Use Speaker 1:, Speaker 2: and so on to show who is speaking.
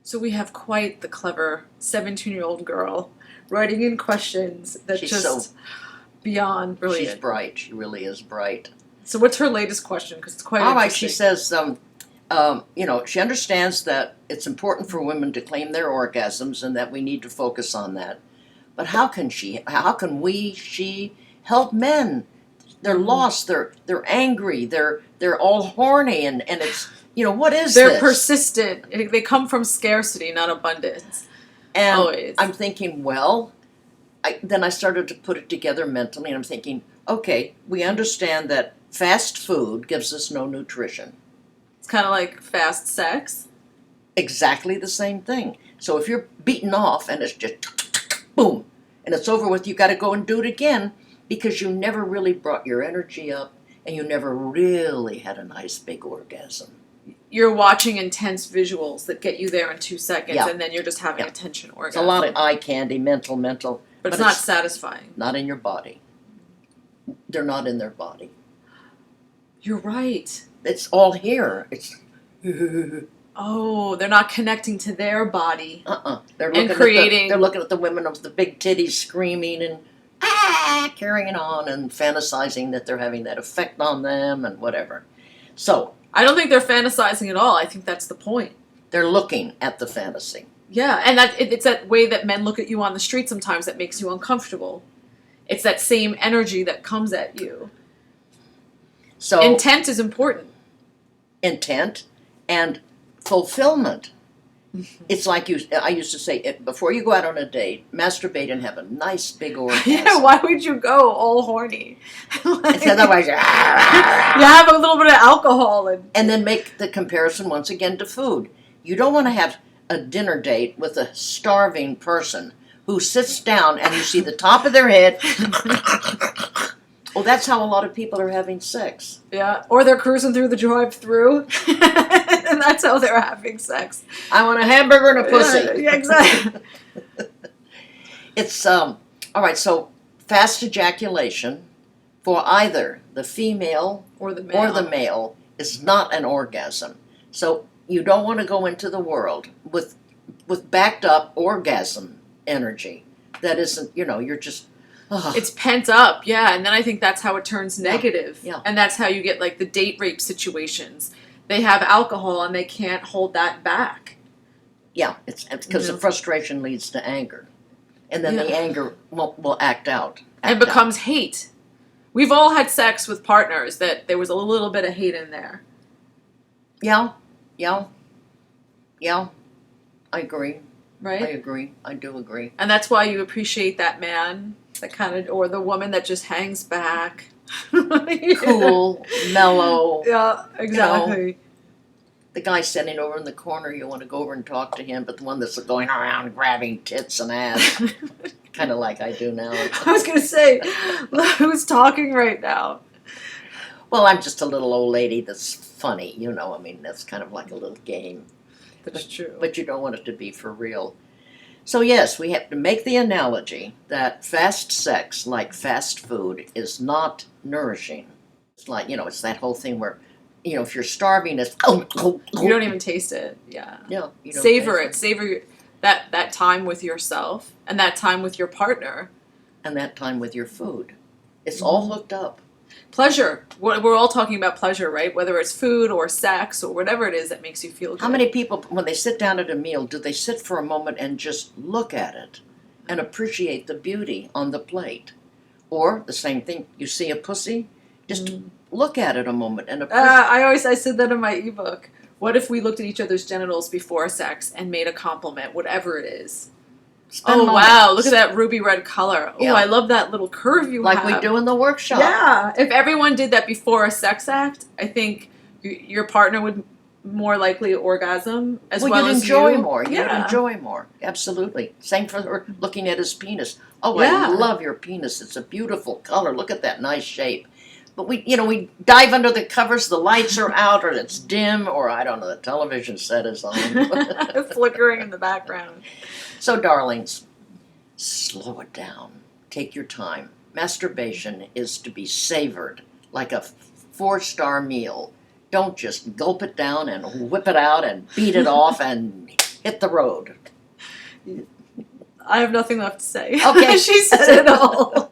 Speaker 1: So we have quite the clever 17-year-old girl writing in questions that
Speaker 2: She's
Speaker 1: just beyond brilliant.
Speaker 2: She's bright. She really is bright.
Speaker 1: So what's her latest question? Because it's quite
Speaker 2: All right,
Speaker 1: interesting.
Speaker 2: she says, she understands that it's important for women to claim their orgasms and that we need to focus on that. But how can she help men? They're lost, they're angry, they're all horny, and it's, what is
Speaker 1: They're
Speaker 2: this?
Speaker 1: persistent. They come from scarcity, not abundance.
Speaker 2: And
Speaker 1: Always.
Speaker 2: I'm thinking, then I started to put it together mentally, and I'm thinking, okay, we understand that fast food gives us no nutrition.
Speaker 1: It's kind of like fast sex.
Speaker 2: Exactly the same thing. So if you're beaten off and it's just boom, and it's over with, you got to go and do it again because you never really brought your energy up and you never really had a nice big orgasm.
Speaker 1: You're watching intense visuals that get you there in 2 seconds,
Speaker 2: Yeah.
Speaker 1: and then you're just having a tension orgasm.
Speaker 2: It's a lot of eye candy, mental.
Speaker 1: But it's not satisfying.
Speaker 2: Not in your body. They're not in their body.
Speaker 1: You're right.
Speaker 2: It's all here. It's
Speaker 1: Oh, they're not connecting to their body.
Speaker 2: They're
Speaker 1: And
Speaker 2: looking
Speaker 1: creating.
Speaker 2: They're looking at the women with the big titties screaming and carrying on and fantasizing that they're having that effect on them and whatever. So
Speaker 1: I don't think they're fantasizing at all. I think that's the point.
Speaker 2: they're looking at the fantasy.
Speaker 1: Yeah, and it's that way that men look at you on the street sometimes that makes you uncomfortable. It's that same energy that comes at you.
Speaker 2: So
Speaker 1: Intent is important.
Speaker 2: intent and fulfillment. It's like I used to say, before you go out on a date, masturbate and have a nice big orgasm.
Speaker 1: Yeah, why would you go all horny?
Speaker 2: It's otherwise,
Speaker 1: You have a little bit of alcohol
Speaker 2: and then make the comparison once again to food. You don't want to have a dinner date with a starving person who sits down and you see the top of their head. Well, that's how a lot of people are having sex.
Speaker 1: Yeah, or they're cruising through the drive-through, and that's how they're having sex.
Speaker 2: I want a hamburger and a pussy.
Speaker 1: Yeah, exactly.
Speaker 2: It's all right. So fast ejaculation for either the female
Speaker 1: Or the male.
Speaker 2: is not an orgasm. So you don't want to go into the world with backed up orgasm energy. That isn't, you're just.
Speaker 1: It's pent up, yeah, and then I think that's how it turns negative.
Speaker 2: Yeah.
Speaker 1: And that's how you get like the date rape situations. They have alcohol and they can't hold that back.
Speaker 2: Yeah, it's because the frustration leads to anger. And then the anger will act out.
Speaker 1: And becomes hate. We've all had sex with partners that there was a little bit of hate in there.
Speaker 2: Yeah. I agree.
Speaker 1: Right?
Speaker 2: I agree. I do agree.
Speaker 1: And that's why you appreciate that man, that kind of, or the woman that just hangs back.
Speaker 2: Cool, mellow.
Speaker 1: Yeah, exactly.
Speaker 2: The guy standing over in the corner, you want to go over and talk to him, but the one that's going around grabbing tits and ass, kind of like I do now.
Speaker 1: I was going to say, who's talking right now?
Speaker 2: Well, I'm just a little old lady that's funny, that's kind of like a little game.
Speaker 1: That's true.
Speaker 2: But you don't want it to be for real. So yes, we have to make the analogy that fast sex, like fast food, is not nourishing. It's like, it's that whole thing where, if you're starving, it's...
Speaker 1: You don't even taste it, yeah.
Speaker 2: No, you don't
Speaker 1: Savor
Speaker 2: taste
Speaker 1: it. Savor that time with yourself and that time with your partner.
Speaker 2: And that time with your food. It's all hooked up.
Speaker 1: Pleasure. We're all talking about pleasure, right? Whether it's food or sex or whatever it is that makes you feel good.
Speaker 2: How many people, when they sit down at a meal, do they sit for a moment and just look at it and appreciate the beauty on the plate? Or the same thing, you see a pussy, just look at it a moment and appreciate.
Speaker 1: I said that in my ebook. What if we looked at each other's genitals before sex and made a compliment, whatever it is? Wow, look at that ruby red color. Oh,
Speaker 2: Yeah.
Speaker 1: I love that little curve you have.
Speaker 2: Like we do in the workshop.
Speaker 1: Yeah, if everyone did that before a sex act, I think your partner would more likely orgasm as well
Speaker 2: you'd
Speaker 1: as
Speaker 2: enjoy
Speaker 1: you.
Speaker 2: more. You'd
Speaker 1: Yeah.
Speaker 2: enjoy more. Absolutely. Same for her looking at his penis. Oh,
Speaker 1: Yeah.
Speaker 2: I love your penis. It's a beautiful color. Look at that nice shape. But we dive under the covers, the lights are out, or it's dim, or I don't know, the television set is on.
Speaker 1: Flickering in the background.
Speaker 2: So, darlings, slow it down. Take your time. Masturbation is to be savored like a 4-star meal. Don't just gulp it down and whip it out and beat it off and hit the road.
Speaker 1: I have nothing left to say.
Speaker 2: Okay.
Speaker 1: She said it all.